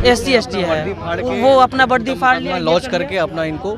SC/ST है, वो अपना वर्दी फाड़ लिया, लॉन्च करके अपना इनको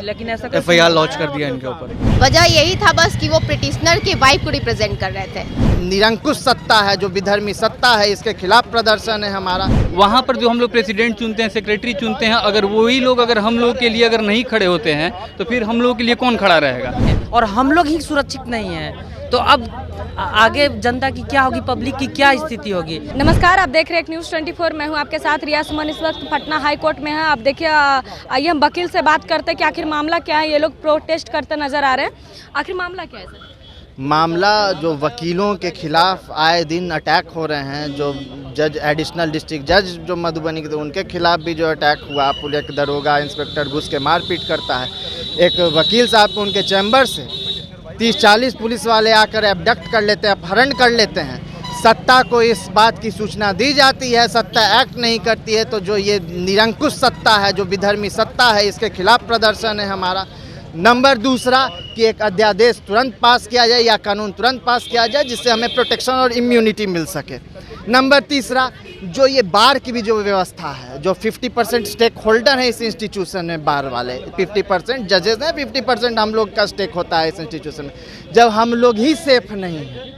लेकिन ऐसा FIR लॉन्च कर दिया इनके ऊपर। वजह यही था बस कि वो पिटिशनर के वाइफ को रिप्रेजेंट कर रहे थे। निरंकुश सत्ता है, जो विधर्मी सत्ता है, इसके खिलाफ प्रदर्शन है हमारा। वहाँ पर जो हम लोग प्रेसिडेंट चुनते हैं, सेक्रेटरी चुनते हैं, अगर वही लोग अगर हम लोग के लिए अगर नहीं खड़े होते हैं तो फिर हम लोग के लिए कौन खड़ा रहेगा? और हम लोग ही सुरक्षित नहीं हैं, तो अब आगे जनता की क्या होगी, पब्लिक की क्या स्थिति होगी। नमस्कार, आप देख रहे हैं न्यूज़ 24। मैं हूं आपके साथ रिया सुमन। इस वक्त पटना हाई कोर्ट में है। आप देखिए, आइए हम वकील से बात करते हैं कि आखिर मामला क्या है। ये लोग प्रोटेस्ट करते नजर आ रहे हैं, आखिर मामला क्या है सर? मामला जो वकीलों के खिलाफ आए दिन अटैक हो रहे हैं, जो जज एडिशनल डिस्ट्रिक्ट जज जो मधुबनी के थे, उनके खिलाफ भी जो अटैक हुआ, पुलिस दरोगा इंस्पेक्टर घुस के मारपीट करता है। एक वकील साहब को उनके चैम्बर से 30-40 पुलिस वाले आकर एबडक्ट कर लेते हैं, अपहरण कर लेते हैं। सत्ता को इस बात की सूचना दी जाती है, सत्ता एक्ट नहीं करती है, तो जो ये निरंकुश सत्ता है, जो विधर्मी सत्ता है, इसके खिलाफ प्रदर्शन है हमारा। नंबर दूसरा कि एक अध्यादेश तुरंत पास किया जाए या कानून तुरंत पास किया जाए जिससे हमें प्रोटेक्शन और इम्यूनिटी मिल सके। नंबर तीसरा, जो ये बार की भी जो व्यवस्था है, जो 50% स्टेक होल्डर है इस इंस्टीट्यूशन में, बार वाले 50% जजेस हैं, 50% हम लोग का स्टेक होता है इस इंस्टीट्यूशन में। जब हम लोग ही सेफ नहीं हैं,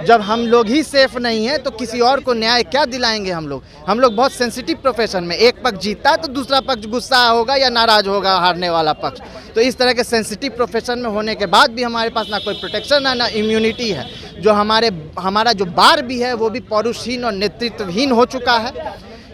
जब हम लोग ही सेफ नहीं हैं तो किसी और को न्याय क्या दिलाएंगे हम लोग? हम लोग बहुत सेंसिटिव प्रोफेशन में, एक पक्ष जीतता है तो दूसरा पक्ष गुस्सा होगा या नाराज होगा, हारने वाला पक्ष। तो इस तरह के सेंसिटिव प्रोफेशन में होने के बाद भी हमारे पास ना कोई प्रोटेक्शन है, ना इम्यूनिटी है। जो हमारा जो बार भी है वो भी पौरुषहीन और नेतृत्वहीन हो चुका है।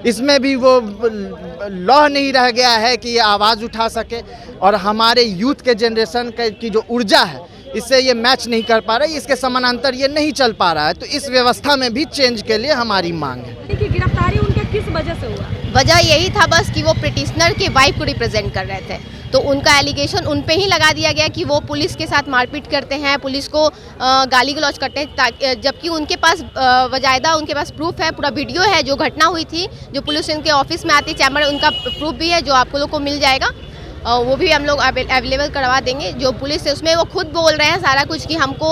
इसमें भी वो लॉ नहीं रह गया है कि ये आवाज़ उठा सके, और हमारे यूथ के जनरेशन की जो ऊर्जा है इससे ये मैच नहीं कर पा रहा है, इसके समानांतर ये नहीं चल पा रहा है। तो इस व्यवस्था में भी चेंज के लिए हमारी मांग है। गिरफ्तारी उनका किस वजह से हुआ? वजह यही था बस कि वो पिटिशनर के वाइफ को रिप्रेजेंट कर रहे थे, तो उनका एलिगेशन उन पे ही लगा दिया गया कि वो पुलिस के साथ मारपीट करते हैं, पुलिस को गाली गलौज करते हैं, जबकि उनके पास बाकायदा उनके पास प्रूफ है, पूरा वीडियो है जो घटना हुई थी, जो पुलिस उनके ऑफिस में आती है, चैम्बर, उनका प्रूफ भी है जो आप लोग को मिल जाएगा। वो भी हम लोग अवेलेबल करवा देंगे। जो पुलिस है उसमें वो खुद बोल रहे हैं सारा कुछ कि हमको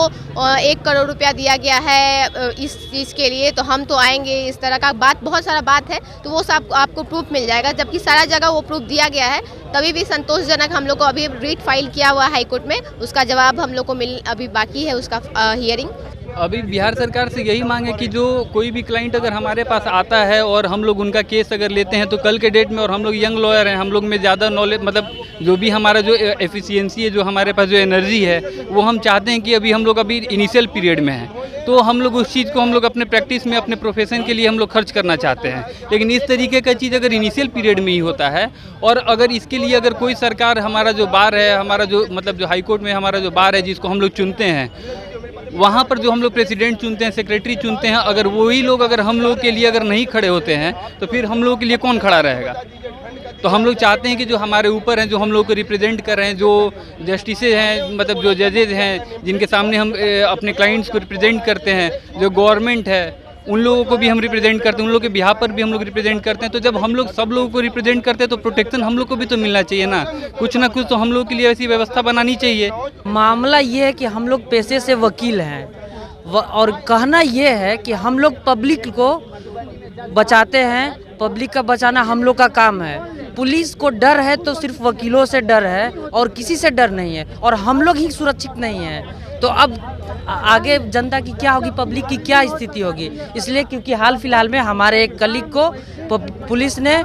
1 करोड़ रुपया दिया गया है इस चीज़ के लिए, तो हम तो आएंगे, इस तरह का बात, बहुत सारा बात है। तो वो सब आपको प्रूफ मिल जाएगा, जबकि सारा जगह वो प्रूफ दिया गया है। तभी भी संतोषजनक हम लोग को अभी रीट फाइल किया हुआ हाई कोर्ट में, उसका जवाब हम लोग को अभी बाकी है, उसका हियरिंग। अभी बिहार सरकार से यही मांग है कि जो कोई भी क्लाइंट अगर हमारे पास आता है और हम लोग उनका केस अगर लेते हैं तो कल के डेट में, और हम लोग यंग लॉयर हैं, हम लोग में ज़्यादा नॉलेज, मतलब जो भी हमारा जो एफिशिएंसी है, जो हमारे पास जो एनर्जी है, वो हम चाहते हैं कि अभी हम लोग अभी इनिशियल पीरियड में हैं, तो हम लोग उस चीज़ को हम लोग अपने प्रैक्टिस में, अपने प्रोफेशन के लिए हम लोग खर्च करना चाहते हैं। लेकिन इस तरीके का चीज़ अगर इनिशियल पीरियड में ही होता है, और अगर इसके लिए अगर कोई सरकार, हमारा जो बार है, हमारा जो मतलब जो हाई कोर्ट में हमारा जो बार है जिसको हम लोग चुनते हैं, वहाँ पर जो हम लोग प्रेसिडेंट चुनते हैं, सेक्रेटरी चुनते हैं, अगर वही लोग अगर हम लोग के लिए अगर नहीं खड़े होते हैं तो फिर हम लोग के लिए कौन खड़ा रहेगा? तो हम लोग चाहते हैं कि जो हमारे ऊपर हैं, जो हम लोग को रिप्रेजेंट कर रहे हैं, जो जस्टिसेज हैं, मतलब जो जजेज हैं, जिनके सामने हम अपने क्लाइंट्स को रिप्रेजेंट करते हैं, जो गवर्नमेंट है, उन लोगों को भी हम रिप्रेजेंट करते हैं, उन लोगों के बिहाफ पर भी हम लोग रिप्रेजेंट करते हैं। तो जब हम लोग सब लोगों को रिप्रेजेंट करते हैं तो प्रोटेक्शन हम लोग को भी तो मिलना चाहिए ना कुछ तो हम लोग के लिए ऐसी व्यवस्था बनानी चाहिए। मामला ये है कि हम लोग पेशे से वकील हैं, और कहना ये है कि हम लोग पब्लिक को बचाते हैं, पब्लिक का बचाना हम लोग का काम है। पुलिस को डर है तो सिर्फ वकीलों से डर है और किसी से डर नहीं है, और हम लोग ही सुरक्षित नहीं हैं, तो अब आगे जनता की क्या होगी, पब्लिक की क्या स्थिति होगी। इसलिए क्योंकि हाल फिलहाल में हमारे एक कलीग को पुलिस ने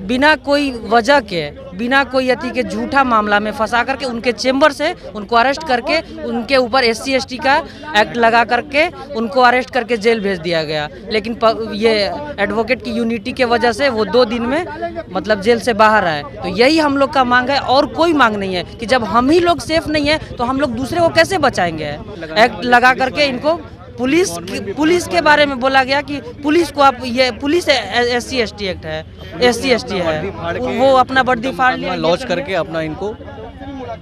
बिना कोई वजह के, बिना कोई अति के झूठा मामला में फंसा करके उनके चेंबर से उनको अरेस्ट करके, उनके ऊपर SC/ST का एक्ट लगा करके उनको अरेस्ट करके जेल भेज दिया गया। लेकिन ये एडवोकेट की यूनिटी के वजह से वो 2 दिन में मतलब जेल से बाहर आए। तो यही हम लोग का मांग है, और कोई मांग नहीं है कि जब हम ही लोग सेफ नहीं है तो हम लोग दूसरे को कैसे बचाएंगे। एक्ट लगा करके इनको पुलिस के बारे में बोला गया कि पुलिस को आप, ये पुलिस SC/ST एक्ट है, SC/ST है, वो अपना वर्दी फाड़ लिया, लॉन्च करके अपना इनको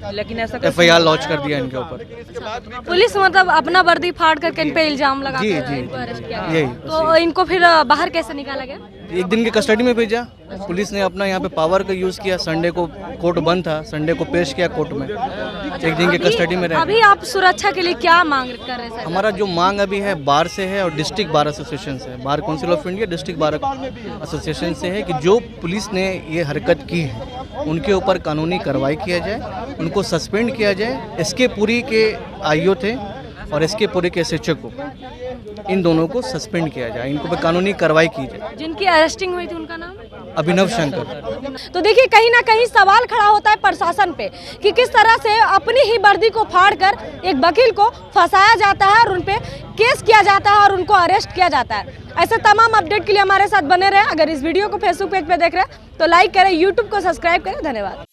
लेकिन ऐसा FIR लॉन्च कर दिया इनके ऊपर। पुलिस मतलब अपना वर्दी फाड़ करके इन पे इल्जाम लगा जी, कर जी, इनको अरेस्ट किया यही। गया। तो इनको फिर बाहर कैसे निकाला गया? 1 दिन की कस्टडी में भेजा। पुलिस ने अपना यहाँ पे पावर का यूज़ किया। संडे को कोर्ट बंद था, संडे को पेश किया कोर्ट में, एक दिन के कस्टडी में अभी रहेंगे। आप सुरक्षा के लिए क्या मांग कर रहे हैं सर? हमारा जो मांग अभी है बार से है और डिस्ट्रिक्ट बार एसोसिएशन से, bar council of India district bar association से है कि जो पुलिस ने ये हरकत की है उनके ऊपर कानूनी कार्रवाई किया जाए, उनको सस्पेंड किया जाए। एसके पुरी के आईओ थे और एसके पुरी के एसएचओ को, इन दोनों को सस्पेंड किया जाए, इनको पर कानूनी कार्रवाई की जाए। जिनकी अरेस्टिंग हुई थी उनका नाम? अभिनव शंकर। तो देखिए कहीं ना कहीं सवाल खड़ा होता है प्रशासन पे कि किस तरह से अपनी ही वर्दी को फाड़कर एक वकील को फंसाया जाता है और उन पे केस किया जाता है और उनको अरेस्ट किया जाता है। ऐसे तमाम अपडेट के लिए हमारे साथ बने रहे। अगर इस वीडियो को फेसबुक पेज पे देख रहे हैं तो लाइक करें, यूट्यूब को सब्सक्राइब करें। धन्यवाद।